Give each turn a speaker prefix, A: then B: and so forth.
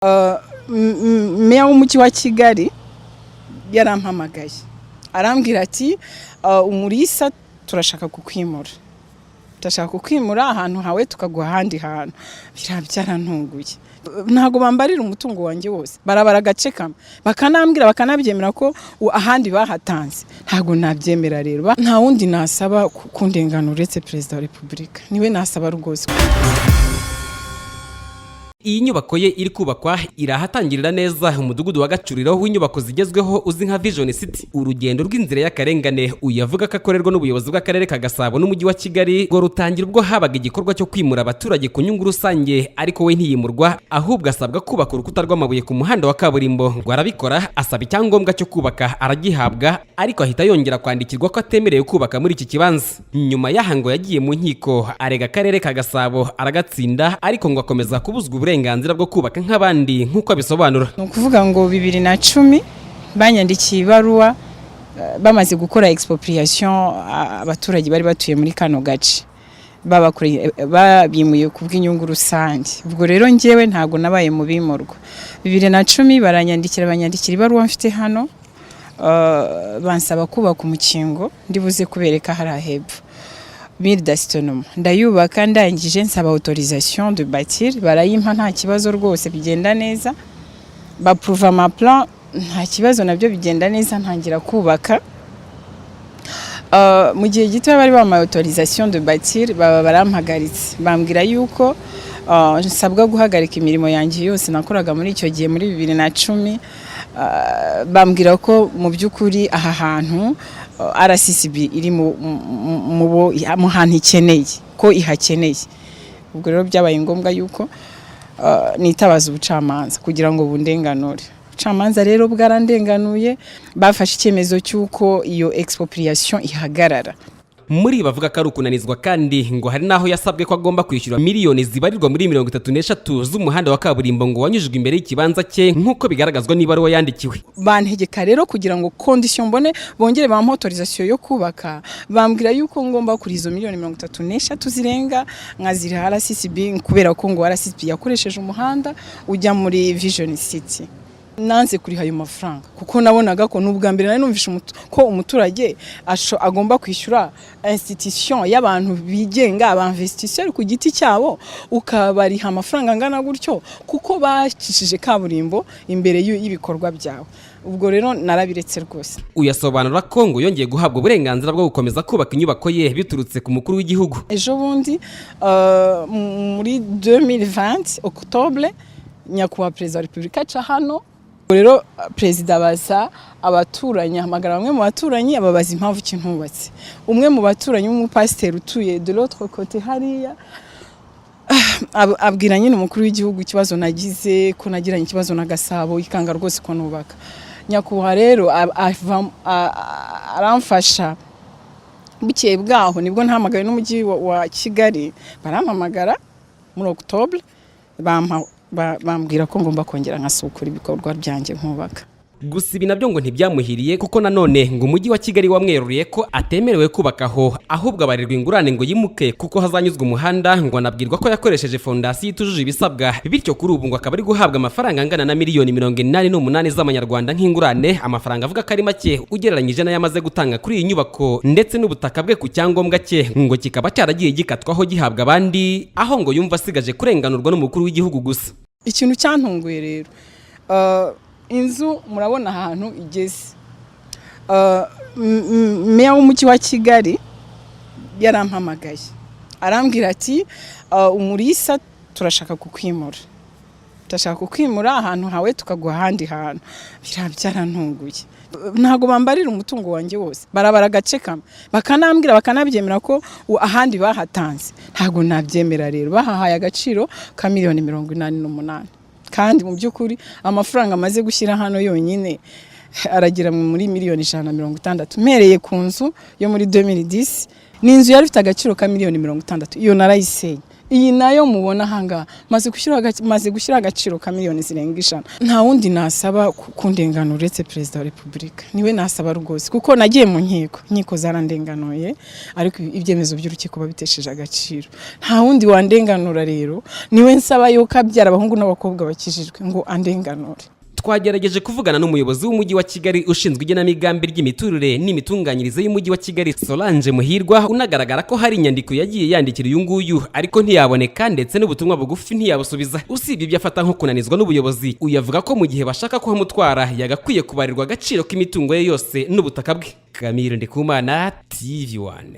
A: Meya w'umujyi wa Kigali yarampamagaye arambwira ati umurisa turashaka kukwimura, turashaka kukwimura ahantu hawe tukaguha ahandi hantu. Byarantunguye, ntago bambarira umutungo wanjye wose, barabara agace kamwe bakanambwira bakanabyemera ko ahandi bahatanze. Ntago nabyemera rero, nta wundi nasaba kundenganura uretse Perezida wa Repubulika, niwe nasaba rwose.
B: Iyi nyubako ye iri kubakwa irahatangirira neza umudugudu wa Gacuriro w'inyubako zigezweho uzi nka Vision City. Urugendo rw'inzira y'akarengane uyavuga ko akorerwa n'ubuyobozi bw'akarere ka Gasabo n'umujyi wa Kigali ngo rutangira ubwo habaga igikorwa cyo kwimura abaturage ku nyungu rusange, ariko we ntiyimurwa, ahubwo asabwa kubaka urukuta rw'amabuye ku muhanda wa kaburimbo. Ngo arabikora, asaba icyangombwa cyo kubaka aragihabwa, ariko ahita yongera kwandikirwa ko atemerewe kubaka muri iki kibanza. Nyuma y'ahango yagiye mu nkiko arega akarere ka Gasabo aragatsinda, ariko ngo akomeza kubuzwa uburenganzira bwo kubaka nk'abandi nk'uko abisobanura.
A: Ni ukuvuga ngo 2010 banyandikiye ibaruwa bamaze gukora expropriation abaturage bari batuye muri kano gace, babimuye kubw'inyungu rusange. Ubwo rero njyewe ntago nabaye mu bimurwa. 2010 banyandikira ibaruwa mfite hano, bansaba kubaka umukingo ndibuze kubereka hari ahepfo Mildastonom. Ndayubaka, ndangije nsaba autorisation de bâtir, barayimpa nta kibazo rwose, bigenda neza. Bapprove ama plan, nta kibazo nabyo bigenda neza, ntangira kubaka. Mu gihe gito bari bama autorisation de bâtir, barampagaritse, bambwira yuko nsabwa guhagarika imirimo yanjye yose nakoraga muri icyo gihe muri 2010. Bambwira ko mu by'ukuri aha hantu RCCB iri mu hantu ikeneye ko ihakeneye. Ubwo rero byabaye ngombwa yuko nitabaza ubucamanza kugira ngo bundenganure. Ubucamanza rero bwarandenganuye, bafashe icyemezo cy'uko iyo expropriation ihagarara.
B: Muri bavuga ko ari ukunanizwa, kandi ngo hari naho yasabwe ko agomba kwishyura miliyoni zibarirwa muri 33 z'umuhanda wa kaburimbo ngo wanyujijwe imbere y'ikibanza cye, nk'uko bigaragazwa n'ibaruwa yandikiwe.
A: Bantegeka rero kugira ngo condition mbone bongere bampa autorisation yo kubaka, bambwira yuko ngomba kuri izo miliyoni 33 zirenga nkazira RCCB, kubera ko ngo RCCB yakoresheje umuhanda ujya muri Vision City. Nanze kuri hayo mafaranga kuko nabonaga ko n'ubwa mbere nari numvishe ko umuturage agomba kwishyura institution y'abantu bigenga, abanvestisseur ku giti cyabo, ukabariha amafaranga angana gutyo kuko bacishije kaburimbo imbere y'ibikorwa byawe. Ubwo rero narabiretse rwose.
B: Uyasobanura ko ngo yongeye guhabwa uburenganzira bwo gukomeza kubaka inyubako ye biturutse ku mukuru w'igihugu.
A: Ejo bundi muri 2020 Octobre, nyakubahwa Perezida wa Repubulika aca hano. Rero Perezida abaza abaturanyi, hamagara bamwe mu baturanyi ababaza impamvu kintubatse. Umwe mu baturanyi w'umupasiteri utuye de l'autre côté hariya abwira nyine umukuru w'igihugu ikibazo nagize, ko nagiranye ikibazo na Gasabo, ikanga rwose ko nubaka. Nyakubahwa rero aramfasha. Bukeye bwaho nibwo ntahamagaye n'umujyi wa Kigali, barampamagara muri Octobre, bambwira ko ngomba kongera nkasukura ibikorwa byanjye nkubaka.
B: Gusa ibi nabyo ngo ntibyamuhiriye, kuko nanone ngo umujyi wa Kigali wamweruriye ko atemerewe kubakaho, ahubwo abarirwa ingurane ngo yimuke kuko hazanyuzwa umuhanda. Ngo anabwirwa ko yakoresheje fondasiyo itujuje ibisabwa, bityo kuri ubu ngo akaba ari guhabwa amafaranga angana na miliyoni 88 z'amanyarwanda nk'ingurane, amafaranga avuga ko ari make ugereranyije n'ayamaze gutanga kuri iyi nyubako, ndetse n'ubutaka bwe ku cyangombwa cye ngo kikaba cyaragiye gikatwaho gihabwa abandi, aho ngo yumva asigaje kurenganurwa n'umukuru w'igihugu gusa.
A: Ikintu cyantunguye rero, inzu murabona ahantu igeze. Meya w'umujyi wa Kigali yarampamagaye arambwira ati umurisa turashaka kukwimura, turashaka kukwimura ahantu hawe tukaguha ahandi hantu. Byarantunguye, ntago bambarira umutungo wanjye wose, barabara agace kamwe bakanambwira bakanabyemera ko ahandi bahatanze. Ntago nabyemera rero, bahahaye agaciro ka miliyoni 88, kandi mu by'ukuri amafaranga amaze gushyira hano yonyine aragira muri miliyoni 160. Mpereye ku nzu yo muri 2010, ni inzu yari ifite agaciro ka miliyoni 60, iyo narayiseye. iyi nayo mubona hanga maze gushyira agaciro ka miliyoni zirenga 100. Nta wundi nasaba kundenganura uretse Perezida wa Repubulika, niwe nasaba rwose kuko nagiye mu nkiko zarandenganuye, ariko ibyemezo by'urukiko babitesheje agaciro. Nta wundi wandenganura rero, niwe nsaba yuko abyara abahungu n'abakobwa bakijijwe ngo andenganure.
B: Twagerageje kuvugana n'umuyobozi w'umujyi wa Kigali ushinzwe igenamigambi ry'imiturire n'imitunganyirize y'umujyi wa Kigali, Solange Muhirwa, unagaragara ko hari inyandiko yagiye yandikira uyu nguyu ariko ntiyaboneka, ndetse n'ubutumwa bugufi ntiyabusubiza. Usibye ibyo afata nko kunanizwa n'ubuyobozi, uyavuga ko mu gihe bashaka kuhamutwara yagakwiye kubarirwa agaciro k'imitungo ye yose n'ubutaka bwe. Camille Ndikumana, TV1.